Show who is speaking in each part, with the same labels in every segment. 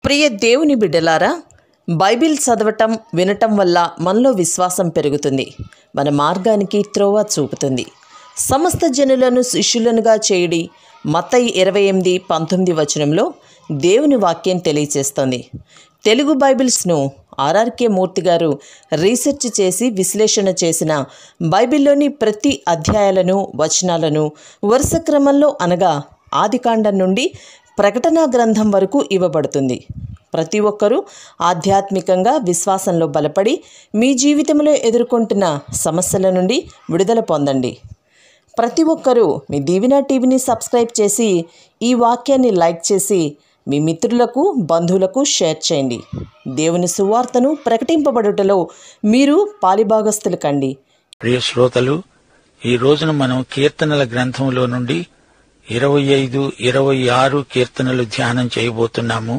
Speaker 1: ప్రియ దేవుని బిడ్డలారా, బైబిల్ చదవటం వినటం వల్ల మనలో విశ్వాసం పెరుగుతుంది. మన మార్గానికి త్రోవ చూపుతుంది. సమస్త జనులను శిష్యులనుగా చేయుడి మత్తయి 28:19 వచనంలో దేవుని వాక్యం తెలియచేస్తోంది. తెలుగు బైబిల్స్ను ఆర్ఆర్కే మూర్తి గారు రీసెర్చ్ చేసి విశ్లేషణ చేసిన బైబిల్లోని ప్రతి అధ్యాయాలను వచనాలను వరుస క్రమంలో అనగా ఆదికాండం నుండి ప్రకటనా గ్రంథం వరకు ఇవ్వబడుతుంది. ప్రతి ఒక్కరూ ఆధ్యాత్మికంగా విశ్వాసంలో బలపడి మీ జీవితంలో ఎదుర్కొంటున్న సమస్యల నుండి విడుదల పొందండి. ప్రతి ఒక్కరూ మీ దీవెన టీవీని సబ్స్క్రైబ్ చేసి ఈ వాక్యాన్ని లైక్ చేసి మీ మిత్రులకు బంధువులకు షేర్ చేయండి. దేవుని సువార్తను ప్రకటింపబడుటలో మీరు పాలిభాగస్తులు కండి.
Speaker 2: ప్రియ శ్రోతలు, ఈ రోజున మనం కీర్తనల గ్రంథంలో నుండి 25, 26 కీర్తనలు ధ్యానం చేయబోతున్నాము.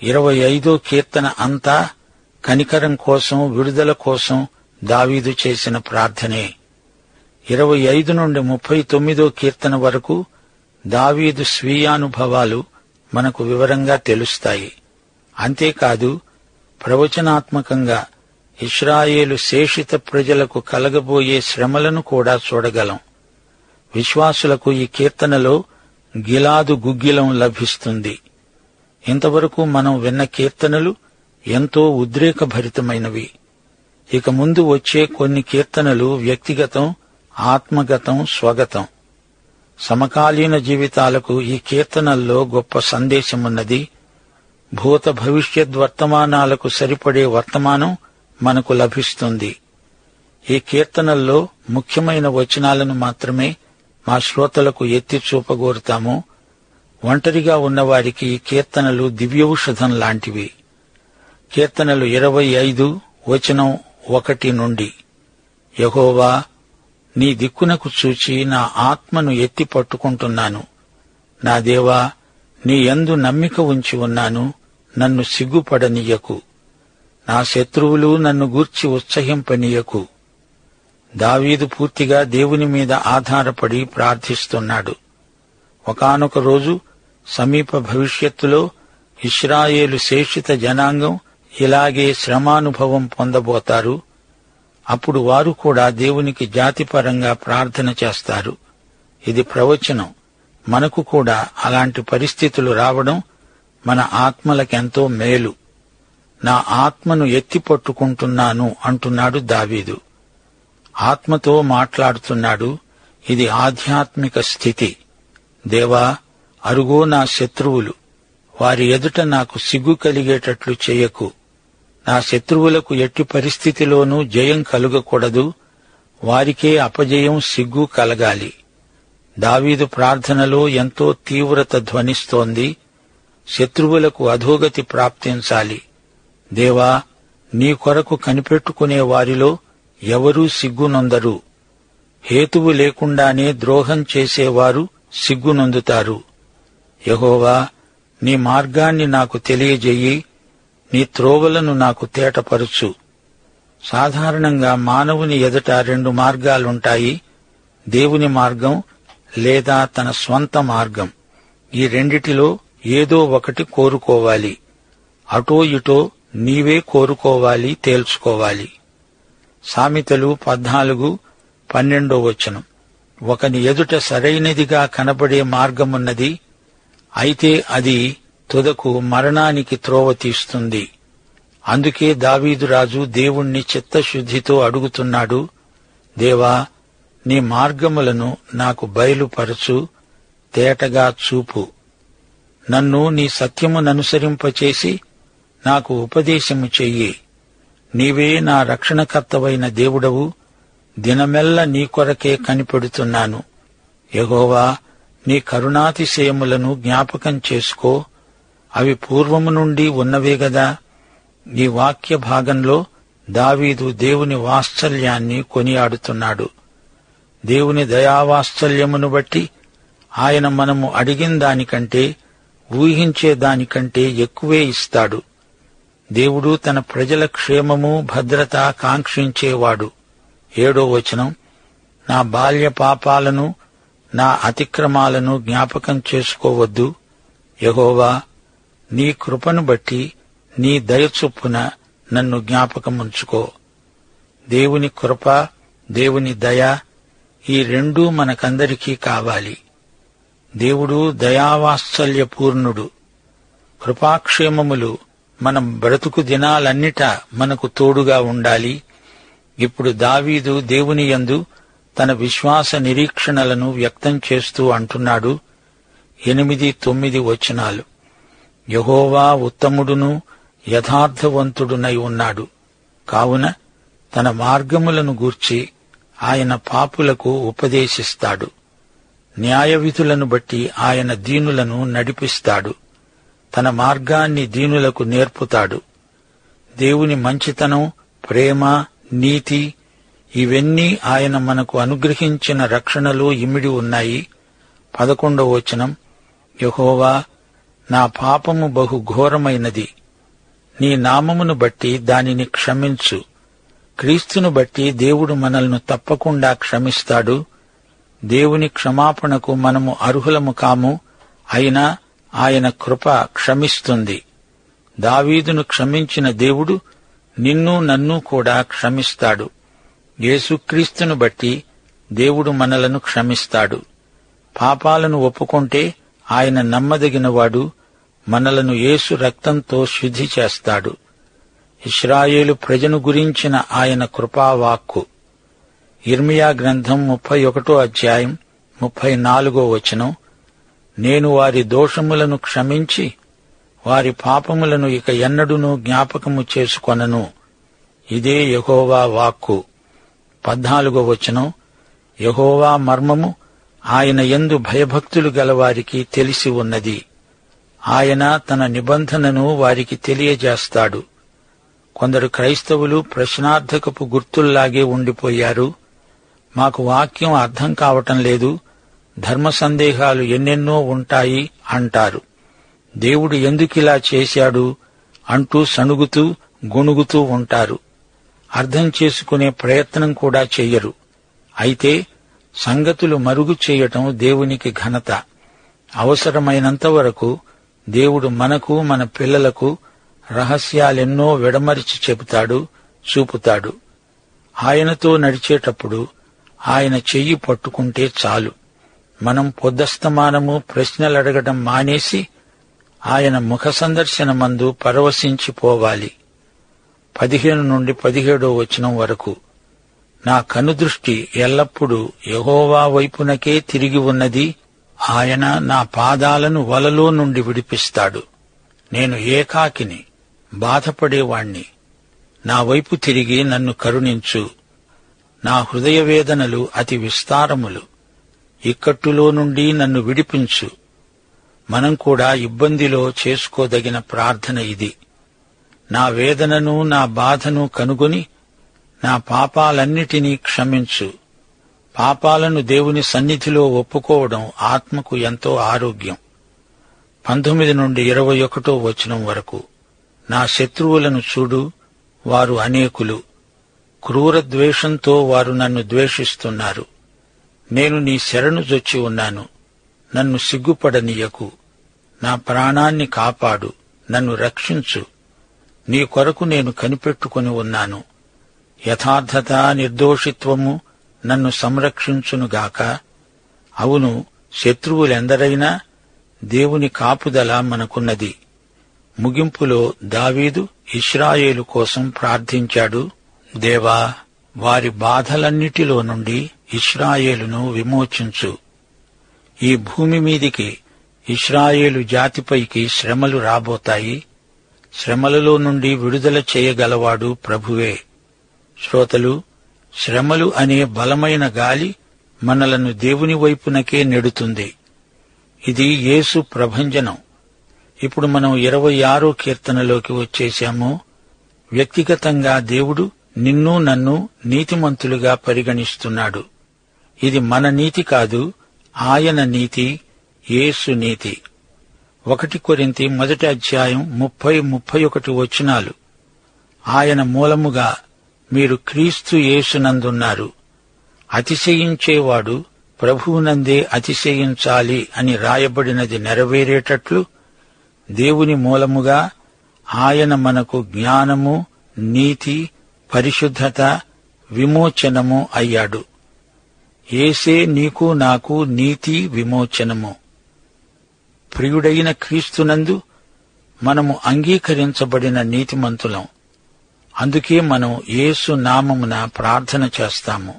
Speaker 2: 25వ కీర్తన అంతా కనికరం కోసం, విడుదల కోసం దావీదు చేసిన ప్రార్థనే. 25 నుండి 39వ కీర్తన వరకు దావీదు స్వీయానుభవాలు మనకు వివరంగా తెలుస్తాయి. అంతేకాదు, ప్రవచనాత్మకంగా ఇశ్రాయేలు శేషిత ప్రజలకు కలగబోయే శ్రమలను కూడా చూడగలం. విశ్వాసులకు ఈ కీర్తనలో గిలాదు గుగ్గిలం లభిస్తుంది. ఇంతవరకు మనం విన్న కీర్తనలు ఎంతో ఉద్రేకభరితమైనవి. ఇక ముందు వచ్చే కొన్ని కీర్తనలు వ్యక్తిగతం, ఆత్మగతం, స్వగతం. సమకాలీన జీవితాలకు ఈ కీర్తనల్లో గొప్ప సందేశమున్నది. భూత భవిష్యత్ వర్తమానాలకు సరిపడే వర్తమానం మనకు లభిస్తుంది. ఈ కీర్తనల్లో ముఖ్యమైన వచనాలను మాత్రమే మా శ్రోతలకు ఎత్తి చూపగోరుతాము. ఒంటరిగా ఉన్నవారికి ఈ కీర్తనలు దివ్యౌషధం లాంటివి. కీర్తనలు 25 వచనం 1 నుండి, యెహోవా, నీ దిక్కునకు చూచి నా ఆత్మను ఎత్తి పట్టుకుంటున్నాను. నా దేవా, నీ యందు నమ్మిక ఉంచి ఉన్నాను. నన్ను సిగ్గుపడనీయకు. నా శత్రువులు నన్ను గూర్చి ఉత్సహింపనీయకు. దావీదు పూర్తిగా దేవుని మీద ఆధారపడి ప్రార్థిస్తున్నాడు. ఒకానొక రోజు సమీప భవిష్యత్తులో ఇశ్రాయేలు శేషిత జనాంగం ఇలాగే శ్రమానుభవం పొందబోతారు. అప్పుడు వారు కూడా దేవునికి జాతిపరంగా ప్రార్థన చేస్తారు. ఇది ప్రవచనం. మనకు కూడా అలాంటి పరిస్థితులు రావడం మన ఆత్మలకెంతో మేలు. నా ఆత్మను ఎత్తిపట్టుకుంటున్నాను అంటున్నాడు దావీదు. ఆత్మతో మాట్లాడుతున్నాడు. ఇది ఆధ్యాత్మిక స్థితి. దేవా, అరుగో నా శత్రువులు, వారి ఎదుట నాకు సిగ్గు కలిగేటట్లు చేయకు. నా శత్రువులకు ఎట్టి పరిస్థితిలోనూ జయం కలుగకూడదు. వారికే అపజయం, సిగ్గు కలగాలి. దావీదు ప్రార్థనలో ఎంతో తీవ్రత ధ్వనిస్తోంది. శత్రువులకు అధోగతి ప్రాప్తించాలి. దేవా, నీ కొరకు కనిపెట్టుకునే వారిలో ఎవరూ సిగ్గునొందరు. హేతువు లేకుండానే ద్రోహం చేసేవారు సిగ్గునొందుతారు. యెహోవా, నీ మార్గాన్ని నాకు తెలియజెయ్యి. నీ త్రోవలను నాకు తేటపరుచు. సాధారణంగా మానవుని ఎదుట 2 మార్గాలుంటాయి. దేవుని మార్గం లేదా తన స్వంత మార్గం. ఈ రెండిటిలో ఏదో ఒకటి కోరుకోవాలి. అటో ఇటో నీవే కోరుకోవాలి, తేల్చుకోవాలి. సామెతలు 14:12 వచనం, ఒకని ఎదుట సరైనదిగా కనబడే మార్గమున్నది, అయితే అది తుదకు మరణానికి త్రోవ తీస్తుంది. అందుకే దావీదురాజు దేవుణ్ణి చిత్తశుద్ధితో అడుగుతున్నాడు. దేవా, నీ మార్గములను నాకు బయలుపరచు, తేటగా చూపు. నన్ను నీ సత్యముననుసరింపచేసి నాకు ఉపదేశము చెయ్యి. నీవే నా రక్షణకర్తవైన దేవుడవు. దినమెల్ల నీ కొరకే కనిపెడుతున్నాను. యెహోవా, నీ కరుణాతిశయములను జ్ఞాపకం చేసుకో. అవి పూర్వము నుండి ఉన్నవే గదా. ఈ వాక్య భాగంలో దావీదు దేవుని వాత్సల్యాన్ని కొనియాడుతున్నాడు. దేవుని దయావాత్సల్యమును బట్టి ఆయన మనము అడిగిన దానికంటే, ఊహించే దానికంటే ఎక్కువే ఇస్తాడు. దేవుడు తన ప్రజల క్షేమము, భద్రత కాంక్షించేవాడు. 7వ వచనం, నా బాల్య పాపాలను, నా అతిక్రమాలను జ్ఞాపకం చేసుకోవద్దు. యెహోవా, నీ కృపను బట్టి నీ దయ చొప్పున నన్ను జ్ఞాపకముంచుకో. దేవుని కృప, దేవుని దయ, ఈ రెండూ మనకందరికీ కావాలి. దేవుడు దయావాత్సల్యపూర్ణుడు. కృపాక్షేమములు మనం బ్రతుకు దినాలన్నిటా మనకు తోడుగా ఉండాలి. ఇప్పుడు దావీదు దేవుని యందు తన విశ్వాస నిరీక్షణలను వ్యక్తం చేస్తూ అంటున్నాడు. 8-9 వచనాలు. యెహోవా ఉత్తముడును యథార్థవంతుడునై ఉన్నాడు. కావున తన మార్గములను గూర్చి ఆయన పాపులకు ఉపదేశిస్తాడు. న్యాయవిధులను బట్టి ఆయన దీనులను నడిపిస్తాడు. తన మార్గాన్ని దీనులకు నేర్పుతాడు. దేవుని మంచితనం, ప్రేమ, నీతి ఇవన్నీ ఆయన మనకు అనుగ్రహించిన రక్షణలో ఇమిడి ఉన్నాయి. 11వ వచనం. యెహోవా, నా పాపము బహు ఘోరమైనది. నీ నామమును బట్టి దానిని క్షమించు. క్రీస్తును బట్టి దేవుడు మనల్ని తప్పకుండా క్షమిస్తాడు. దేవుని క్షమాపణకు మనము అర్హులము కాము, అయినా ఆయన కృప క్షమిస్తుంది. దావీదును క్షమించిన దేవుడు నిన్ను నన్ను కూడా క్షమిస్తాడు. యేసుక్రీస్తును బట్టి దేవుడు మనలను క్షమిస్తాడు. పాపాలను ఒప్పుకొంటే ఆయన నమ్మదగినవాడు, మనలను యేసు రక్తంతో శుద్ధి చేస్తాడు. ఇశ్రాయేలు ప్రజను గురించిన ఆయన కృపావాక్కు. యిర్మీయా గ్రంథం 31వ అధ్యాయం 34వ వచనం. నేను వారి దోషములను క్షమించి వారి పాపములను ఇక ఎన్నడూనూ జ్ఞాపకము చేసుకొనను. ఇదే యెహోవా వాక్కు. 14వ వచనం. యెహోవా మర్మము ఆయన యందు భయభక్తులు గలవారికి తెలిసి ఉన్నది. ఆయన తన నిబంధనను వారికి తెలియజేస్తాడు. కొందరు క్రైస్తవులు ప్రశ్నార్థకపు గుర్తుల్లాగే ఉండిపోయారు. మాకు వాక్యం అర్థం కావటం లేదు, ధర్మ సందేహాలు ఎన్నెన్నో ఉంటాయి అంటారు. దేవుడు ఎందుకిలా చేశాడు అంటూ సణుగుతూ గొణుగుతూ ఉంటారు. అర్థం చేసుకునే ప్రయత్నం కూడా చెయ్యరు. అయితే సంగతులు మరుగు చేయటం దేవునికి ఘనత. అవసరమైనంత వరకు దేవుడు మనకు, మన పిల్లలకు రహస్యాలెన్నో విడమరిచి చెబుతాడు, చూపుతాడు. ఆయనతో నడిచేటప్పుడు ఆయన చెయ్యి పట్టుకుంటే చాలు. మనం పొద్దస్తమానము ప్రశ్నలడగడం మానేసి ఆయన ముఖ సందర్శనమందు పరవశించిపోవాలి. 15-17 వచనం వరకు. నా కనుదృష్టి ఎల్లప్పుడూ యెహోవా వైపునకే తిరిగి ఉన్నది. ఆయన నా పాదాలను వలలో నుండి విడిపిస్తాడు. నేను ఏకాకిని, బాధపడేవాణ్ణి. నా వైపు తిరిగి నన్ను కరుణించు. నా హృదయ వేదనలు అతి విస్తారములు. ఇక్కట్టులో నుండి నన్ను విడిపించు. మనం కూడా ఇబ్బందిలో చేసుకోదగిన ప్రార్థన ఇది. నా వేదనను, నా బాధను కనుగొని నా పాపాలన్నిటినీ క్షమించు. పాపాలను దేవుని సన్నిధిలో ఒప్పుకోవడం ఆత్మకు ఎంతో ఆరోగ్యం. 19-21 వచనం వరకు. నా శత్రువులను చూడు, వారు అనేకులు. క్రూర ద్వేషంతో వారు నన్ను ద్వేషిస్తున్నారు. నేను నీ శరణు జొచ్చి ఉన్నాను. నన్ను సిగ్గుపడనీయకు. నా ప్రాణాన్ని కాపాడు, నన్ను రక్షించు. నీ కొరకు నేను కనిపెట్టుకుని ఉన్నాను. యథార్థత, నిర్దోషిత్వము నన్ను సంరక్షించునుగాక. అవును, శత్రువులెందరైనా దేవుని కాపుదల మనకున్నది. ముగింపులో దావీదు ఇశ్రాయేలు కోసం ప్రార్థించాడు. దేవా, వారి బాధలన్నిటిలో నుండి ఇశ్రాయేలును విమోచించు. ఈ భూమి మీదికి ఇశ్రాయేలు జాతిపైకి శ్రమలు రాబోతాయి. శ్రమలలో నుండి విడుదల చేయగలవాడు ప్రభువే. శ్రోతలు, శ్రమలు అనే బలమైన గాలి మనలను దేవుని వైపునకే నెడుతుంది. ఇది యేసు ప్రభంజనం. ఇప్పుడు మనం 26వ కీర్తనలోకి వచ్చేశాము. వ్యక్తిగతంగా దేవుడు నిన్ను నన్ను నీతిమంతులుగా పరిగణిస్తున్నాడు. ఇది మన నీతి కాదు, ఆయన నీతి, యేసు నీతి. 1 కొరింథీ 1వ అధ్యాయం 30-31 వచనాలు. ఆయన మూలముగా మీరు క్రీస్తు యేసునందున్నారు. అతిశయించేవాడు ప్రభువునందే అతిశయించాలి అని రాయబడినది నెరవేరేటట్లు దేవుని మూలముగా ఆయన మనకు జ్ఞానము, నీతి, పరిశుద్ధత, విమోచనము అయ్యాడు. యేసే నీకు నాకు నీతి, విమోచనము. ప్రియుడైన క్రీస్తునందు మనము అంగీకరించబడిన నీతిమంతులం. అందుకే మనం యేసు నామమున ప్రార్థన చేస్తాము.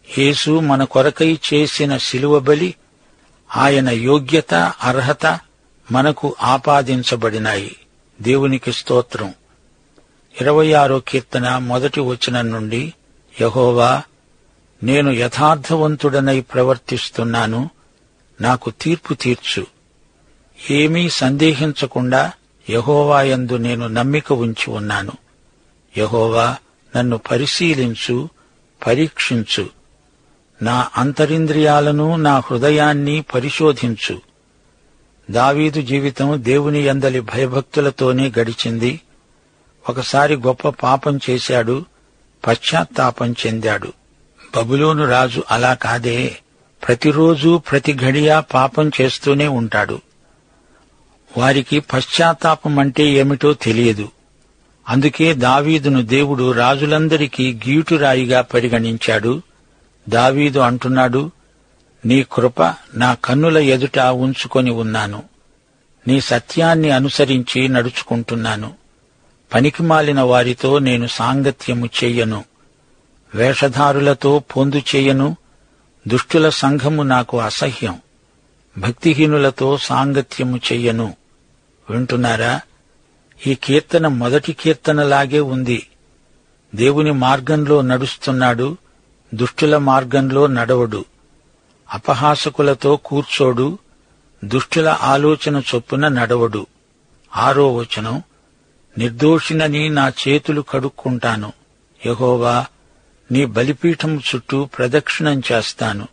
Speaker 2: యేసు మన కొరకై చేసిన శిలువ బలి, ఆయన యోగ్యత, అర్హత మనకు ఆపాదించబడినాయి. దేవునికి స్తోత్రం. 26వ కీర్తన 1వ వచనం నుండి, యెహోవా, నేను యథార్థవంతుడనై ప్రవర్తిస్తున్నాను, నాకు తీర్పు తీర్చు. ఏమీ సందేహించకుండా యెహోవాయందు నేను నమ్మిక ఉంచి ఉన్నాను. యెహోవా, నన్ను పరిశీలించు, పరీక్షించు. నా అంతరింద్రియాలను, నా హృదయాన్ని పరిశోధించు. దావీదు జీవితం దేవుని యందలి భయభక్తులతోనే గడిచింది. ఒకసారి గొప్ప పాపం చేశాడు, పశ్చాత్తాపం చెందాడు. బబులోను రాజు అలా కాదే, ప్రతిరోజు ప్రతి ఘడియా పాపం చేస్తూనే ఉంటాడు. వారికి పశ్చాత్తాపం అంటే ఏమిటో తెలియదు. అందుకే దావీదును దేవుడు రాజులందరికీ గీటురాయిగా పరిగణించాడు. దావీదు అంటున్నాడు, నీ కృప నా కన్నుల ఎదుట ఉంచుకొని ఉన్నాను. నీ సత్యాన్ని అనుసరించి నడుచుకుంటున్నాను. పనికిమాలిన వారితో నేను సాంగత్యము చెయ్యను. వేషధారులతో పొందు చెయ్యను. దుష్టుల సంఘము నాకు అసహ్యం. భక్తిహీనులతో సాంగత్యము చెయ్యను. వింటున్నారా? ఈ కీర్తన మొదటి కీర్తనలాగే ఉంది. దేవుని మార్గంలో నడుస్తున్నాడు, దుష్టుల మార్గంలో నడవడు. అపహాసకులతో కూర్చోడు, దుష్టుల ఆలోచన చొప్పున నడవడు. 6వ వచనం, నిర్దోషినని నా చేతులు కడుక్కుంటాను. యెహోవా, నీ బలిపీఠం చుట్టూ ప్రదక్షిణం చేస్తాను.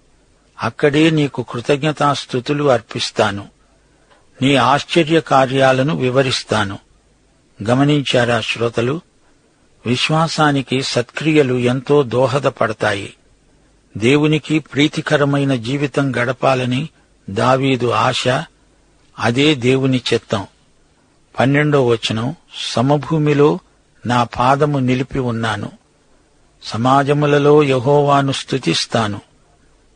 Speaker 2: అక్కడే నీకు కృతజ్ఞతాస్తుతులు అర్పిస్తాను. నీ ఆశ్చర్య కార్యాలను వివరిస్తాను. గమనించారా శ్రోతలు? విశ్వాసానికి సత్క్రియలు ఎంతో దోహదపడతాయి. దేవునికి ప్రీతికరమైన జీవితం గడపాలని దావీదు ఆశ. అదే దేవుని చిత్తం. 12వ వచనం, సమభూమిలో నా పాదము నిలిపి ఉన్నాను. సమాజములలో యెహోవాను స్తుతిస్తాను.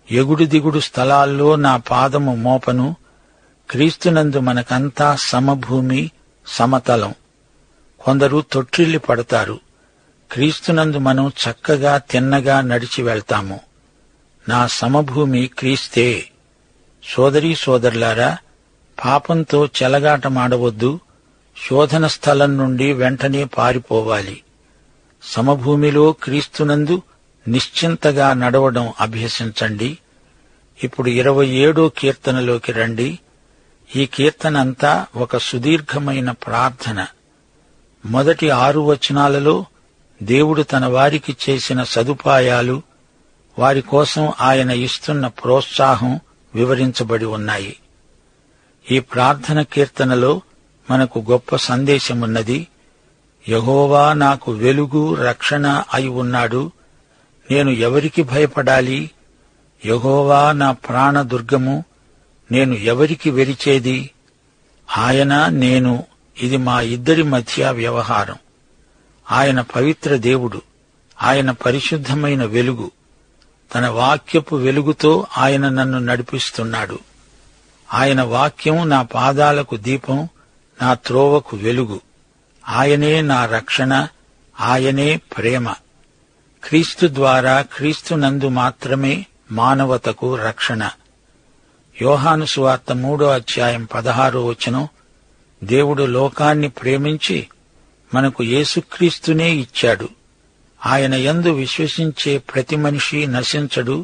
Speaker 2: ఎగుడు దిగుడు స్థలాల్లో నా పాదము మోపను. క్రీస్తునందు మనకంతా సమభూమి, సమతలం. కొందరు తొట్టిల్లి పడతారు. క్రీస్తునందు మనం చక్కగా తిన్నగా నడిచి వెళ్తాము. నా సమభూమి క్రీస్తే. సోదరీ సోదరులారా, పాపంతో చెలగాటమాడవద్దు. శోధన స్థలం నుండి వెంటనే పారిపోవాలి. సమభూమిలో క్రీస్తునందు నిశ్చింతగా నడవడం అభ్యసించండి. ఇప్పుడు 27వ కీర్తనలోకి రండి. ఈ కీర్తన అంతా ఒక సుదీర్ఘమైన ప్రార్థన. మొదటి 6 వచనాలలో దేవుడు తన వారికి చేసిన సదుపాయాలు, వారి కోసం ఆయన ఇస్తున్న ప్రోత్సాహం వివరించబడి ఉన్నాయి. ఈ ప్రార్థన కీర్తనలో మనకు గొప్ప సందేశమున్నది. యెహోవా నాకు వెలుగు, రక్షణ అయి ఉన్నాడు. నేను ఎవరికి భయపడాలి? యెహోవా నా ప్రాణదుర్గము. నేను ఎవరికి వెరిచేది? ఆయన, నేను, ఇది మా ఇద్దరి మధ్య వ్యవహారం. ఆయన పవిత్ర దేవుడు. ఆయన పరిశుద్ధమైన వెలుగు. తన వాక్యపు వెలుగుతో ఆయన నన్ను నడిపిస్తున్నాడు. ఆయన వాక్యం నా పాదాలకు దీపం, నా త్రోవకు వెలుగు. ఆయనే నా రక్షణ, ఆయనే ప్రేమ. క్రీస్తు ద్వారా, క్రీస్తునందు మాత్రమే మానవతకు రక్షణ. యోహాను సువార్త 3వ అధ్యాయం 16వ వచనం, దేవుడు లోకాన్ని ప్రేమించి మనకు యేసుక్రీస్తునే ఇచ్చాడు. ఆయన యందు విశ్వసించే ప్రతి మనిషి నశించడు,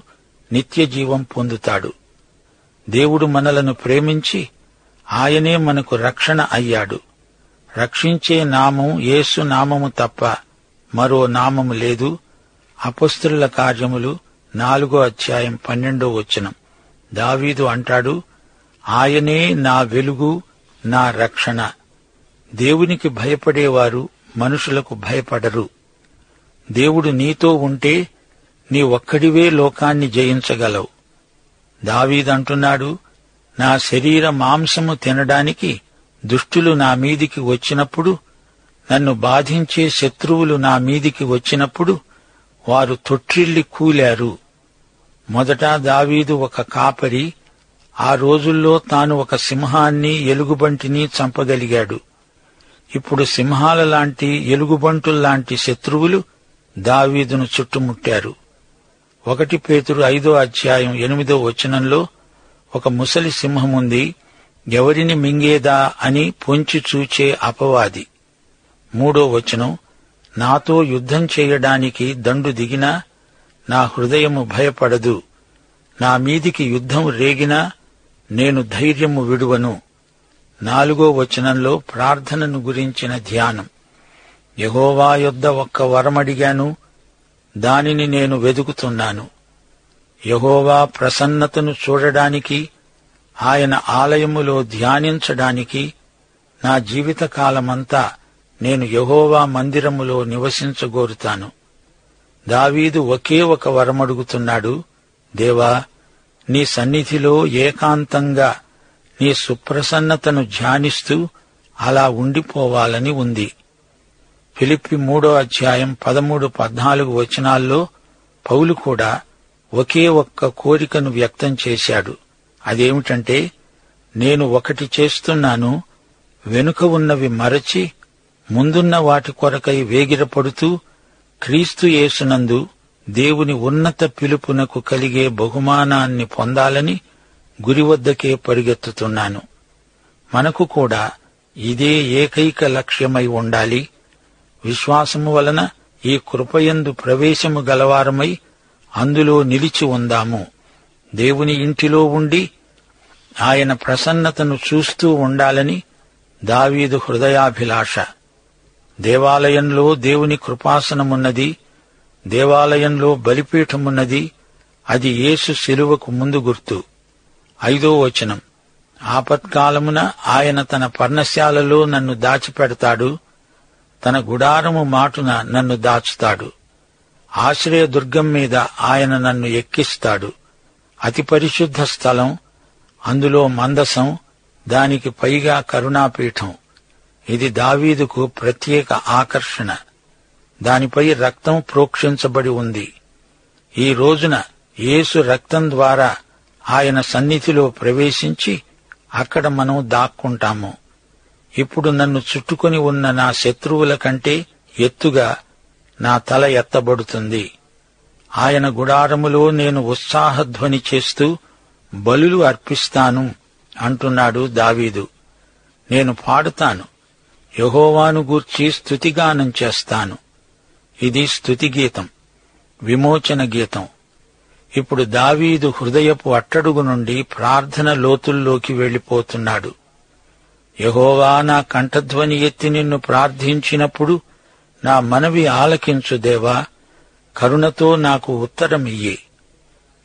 Speaker 2: నిత్యజీవం పొందుతాడు. దేవుడు మనలను ప్రేమించి ఆయనే మనకు రక్షణ అయ్యాడు. రక్షించే నామం యేసు నామము తప్ప మరో నామము లేదు. అపొస్తలుల కార్యములు 4వ అధ్యాయం 12వ వచనం. దావీదు అంటాడు, ఆయనే నా వెలుగు, నా రక్షణ. దేవునికి భయపడేవారు మనుషులకు భయపడరు. దేవుడు నీతో ఉంటే నీ ఒక్కడివే లోకాన్ని దుష్టులు నా మీదికి వచ్చినప్పుడు, నన్ను బాధించే శత్రువులు నా మీదికి వచ్చినప్పుడు వారు తొట్టిల్లి కూలారు. మొదట దావీదు ఒక కాపరి. ఆ రోజుల్లో తాను ఒక సింహాన్ని, ఎలుగుబంటిని చంపగలిగాడు. ఇప్పుడు సింహాల లాంటి, ఎలుగుబంటుల్లాంటి శత్రువులు దావీదును చుట్టుముట్టారు. 1 పేతురు 5:8 ఒక ముసలి సింహముంది, ఎవరిని మింగేదా అని పొంచి చూచే అపవాది. 3 నాతో యుద్ధం చేయడానికి దండు దిగినా నా హృదయము భయపడదు. నా మీదికి యుద్ధం రేగినా నేను ధైర్యము విడువను. 4 ప్రార్థనను గురించిన ధ్యానం. యెహోవా యొద్ద ఒక్క వరమడిగాను, దానిని నేను వెదుకుతున్నాను. యెహోవా ప్రసన్నతను చూడడానికి, ఆయన ఆలయములో ధ్యానించడానికి నా జీవితకాలమంతా నేను యెహోవా మందిరములో నివసించగోరుతాను. దావీదు ఒకే ఒక వరమడుగుతున్నాడు, దేవా, నీ సన్నిధిలో ఏకాంతంగా నీ సుప్రసన్నతను ధ్యానిస్తూ అలా ఉండిపోవాలని ఉంది. ఫిలిప్పి 3:13-14 పౌలు కూడా ఒకే ఒక్క కోరికను వ్యక్తం చేశాడు. అదేమిటంటే, నేను ఒకటి చేస్తున్నాను, వెనుక ఉన్నవి మరచి ముందున్న వాటి కొరకై వేగిరపడుతూ క్రీస్తు యేసునందు దేవుని ఉన్నత పిలుపునకు కలిగే బహుమానాన్ని పొందాలని గురివద్దకే పరిగెత్తుతున్నాను. మనకు కూడా ఇదే ఏకైక లక్ష్యమై ఉండాలి. విశ్వాసము వలన ఈ కృపయందు ప్రవేశము గలవారమై అందులో నిలిచి ఉందాము. దేవుని ఇంటిలో ఉండి ఆయన ప్రసన్నతను చూస్తూ ఉండాలని దావీదు హృదయాభిలాష. దేవాలయంలో దేవుని కృపాసనమున్నది, దేవాలయంలో బలిపీఠమున్నది. అది యేసు శిలువకు ముందు గుర్తు. 5 ఆపత్కాలమున ఆయన తన పర్ణశాలలో నన్ను దాచిపెడతాడు, తన గుడారము మాటున నన్ను దాచుతాడు. ఆశ్రయదుర్గం మీద ఆయన నన్ను ఎక్కిస్తాడు. అతి పరిశుద్ధ స్థలం, అందులో మందసం, దానికి పైగా కరుణాపీఠం. ఇది దావీదుకు ప్రత్యేక ఆకర్షణ. దానిపై రక్తం ప్రోక్షించబడి ఉంది. ఈ రోజున యేసు రక్తం ద్వారా ఆయన సన్నిధిలో ప్రవేశించి అక్కడ మనం దాక్కుంటాము. ఇప్పుడు నన్ను చుట్టుకొని ఉన్న నా శత్రువుల కంటే ఎత్తుగా నా తల ఎత్తబడుతుంది. ఆయన గుడారములో నేను ఉత్సాహధ్వని చేస్తూ బలులు అర్పిస్తాను అంటున్నాడు దావీదు. నేను పాడుతాను, యెహోవాను గూర్చి స్తుతిగానం చేస్తాను. ఇది స్తుతిగీతం, విమోచన గీతం. ఇప్పుడు దావీదు హృదయపు అట్టడుగు నుండి ప్రార్థన లోతుల్లోకి వెళ్లిపోతున్నాడు. యెహోవా, నా కంఠధ్వని ఎత్తి నిన్ను ప్రార్థించినప్పుడు నా మనవి ఆలకించు దేవా, కరుణతో నాకు ఉత్తరమియ్యి.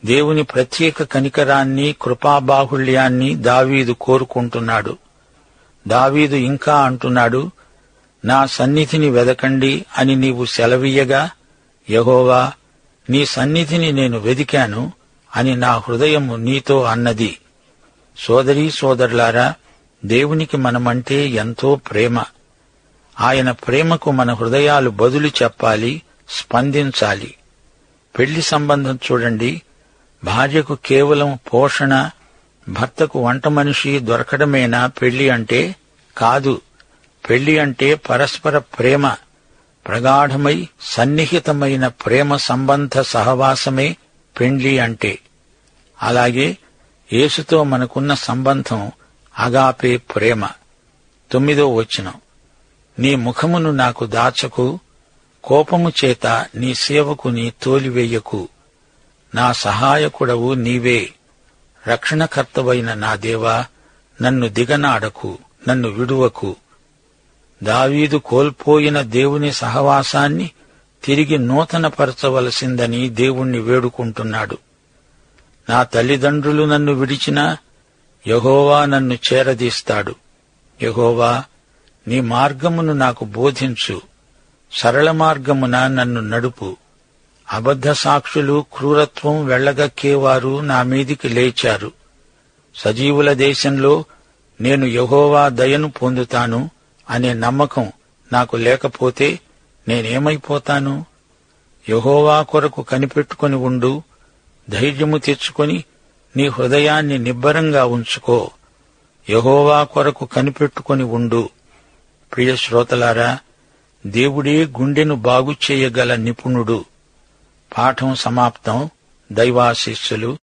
Speaker 2: దేవుని ప్రత్యేక కనికరాన్ని, కృపాబాహుళ్యాన్ని దావీదు కోరుకుంటున్నాడు. దావీదు ఇంకా అంటున్నాడు, నా సన్నిధిని వెదకండి అని నీవు సెలవీయగా, యెహోవా, నీ సన్నిధిని నేను వెదికాను అని నా హృదయము నీతో అన్నది. సోదరీ సోదరులారా, దేవునికి మనమంటే ఎంతో ప్రేమ. ఆయన ప్రేమకు మన హృదయాలు బదులు చెప్పాలి, స్పందించాలి. పెళ్లి సంబంధం చూడండి. భార్యకు కేవలం పోషణ, భర్తకు వంట మనిషి దొరకడమేనా పెళ్లి అంటే? కాదు. పెళ్లి అంటే పరస్పర ప్రేమ, ప్రగాఢమై సన్నిహితమైన ప్రేమ సంబంధ సహవాసమే పెండ్లి అంటే. అలాగే యేసుతో మనకున్న సంబంధం అగాపే ప్రేమ. 9 నీ ముఖమును నాకు దాచకు, కోపము చేత నీ సేవకుని తోలివేయకు. నా సహాయకుడవు నీవే, రక్షణకర్తవైన నా దేవా, నన్ను దిగనాడకు, నన్ను విడువకు. దావీదు కోల్పోయిన దేవుని సహవాసాన్ని తిరిగి నూతనపరచవలసిందని దేవుణ్ణి వేడుకుంటున్నాడు. నా తల్లిదండ్రులు నన్ను విడిచినా యెహోవా నన్ను చేరదీస్తాడు. యెహోవా, నీ మార్గమును నాకు బోధించు, సరళ మార్గమున నన్ను నడుపు. అబద్ధ సాక్షులు, క్రూరత్వం వెళ్లగక్కేవారు నా మీదికి లేచారు. సజీవుల దేశంలో నేను యెహోవా దయను పొందుతాను అనే నమ్మకం నాకు లేకపోతే నేనేమైపోతాను? యెహోవా కొరకు కనిపెట్టుకొని ఉండు. ధైర్యము తెచ్చుకొని నీ హృదయాన్ని నిబ్బరంగా ఉంచుకో. యెహోవా కొరకు కనిపెట్టుకొని ఉండు. ప్రియ శ్రోతలారా, దేవుడే గుండెను బాగుచేయగల నిపుణుడు. పాఠం సమాప్తం. దైవాశీస్సులు.